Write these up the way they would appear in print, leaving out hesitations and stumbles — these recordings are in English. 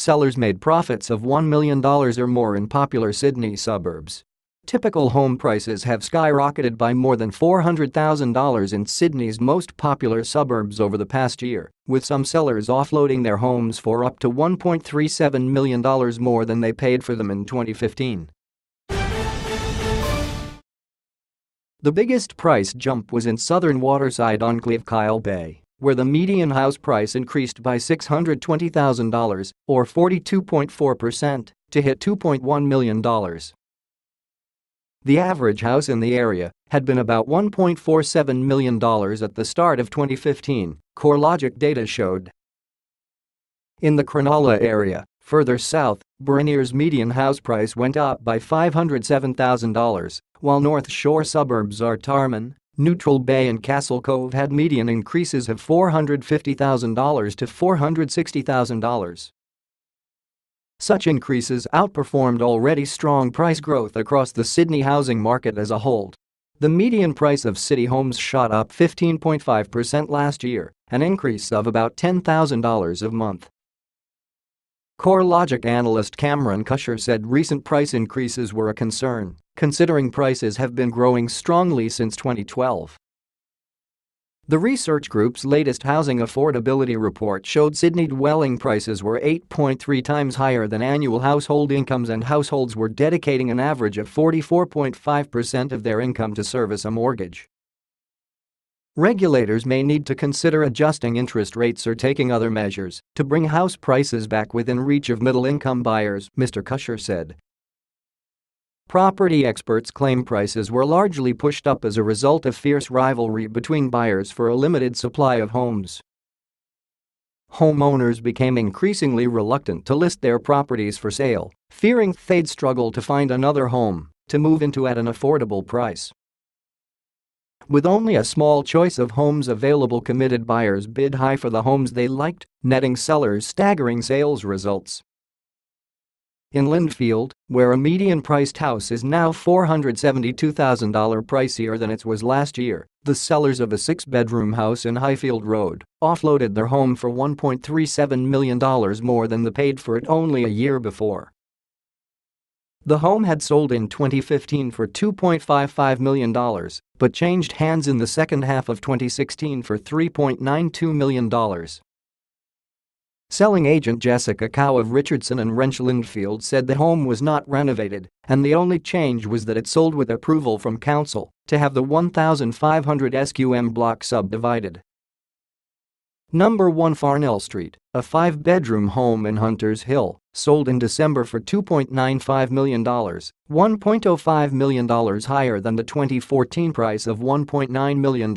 sellers made profits of $1 million or more in popular Sydney suburbs. Typical home prices have skyrocketed by more than $400,000 in Sydney's most popular suburbs over the past year, with some sellers offloading their homes for up to $1.37 million more than they paid for them in 2015. The biggest price jump was in southern waterside enclave Kyle Bay, where the median house price increased by $620,000, or 42.4%, to hit $2.1 million. The average house in the area had been about $1.47 million at the start of 2015, CoreLogic data showed. In the Cronulla area, further south, Burinir's median house price went up by $507,000, while North Shore suburbs Artarmon, Neutral Bay and Castle Cove had median increases of $450,000 to $460,000. Such increases outperformed already strong price growth across the Sydney housing market as a whole. The median price of city homes shot up 15.5% last year, an increase of about $10,000 a month. CoreLogic analyst Cameron Cusher said recent price increases were a concern, considering prices have been growing strongly since 2012. The research group's latest housing affordability report showed Sydney dwelling prices were 8.3 times higher than annual household incomes, and households were dedicating an average of 44.5% of their income to service a mortgage. Regulators may need to consider adjusting interest rates or taking other measures to bring house prices back within reach of middle-income buyers, Mr. Cusher said. Property experts claim prices were largely pushed up as a result of fierce rivalry between buyers for a limited supply of homes. Homeowners became increasingly reluctant to list their properties for sale, fearing they'd struggle to find another home to move into at an affordable price. With only a small choice of homes available, committed buyers bid high for the homes they liked, netting sellers staggering sales results. In Lindfield, where a median-priced house is now $472,000 pricier than it was last year, the sellers of a six-bedroom house in Highfield Road offloaded their home for $1.37 million more than they paid for it only a year before. The home had sold in 2015 for $2.55 million, but changed hands in the second half of 2016 for $3.92 million. Selling agent Jessica Cow of Richardson and Wrench Lindfield said the home was not renovated, and the only change was that it sold with approval from council to have the 1,500 SQM block subdivided. Number 1 Farnell Street, a 5-bedroom home in Hunters Hill, sold in December for $2.95 million, $1.05 million higher than the 2014 price of $1.9 million.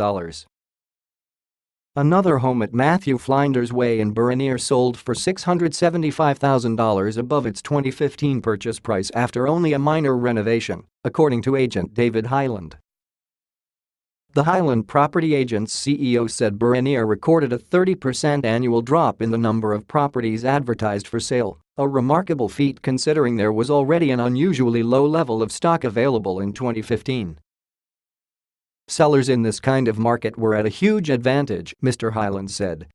Another home at Matthew Flinders Way in Burinir sold for $675,000 above its 2015 purchase price after only a minor renovation, according to agent David Hyland. The Highland Property Agents CEO said Burinir recorded a 30% annual drop in the number of properties advertised for sale, a remarkable feat considering there was already an unusually low level of stock available in 2015. Sellers in this kind of market were at a huge advantage, Mr. Hyland said.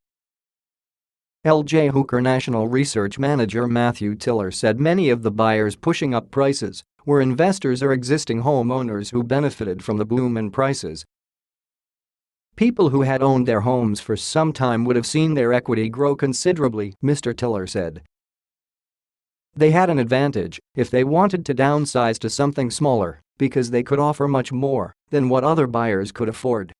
LJ Hooker National Research Manager Matthew Tiller said many of the buyers pushing up prices were investors or existing homeowners who benefited from the boom in prices. People who had owned their homes for some time would have seen their equity grow considerably, Mr. Tiller said. They had an advantage if they wanted to downsize to something smaller because they could offer much more than what other buyers could afford.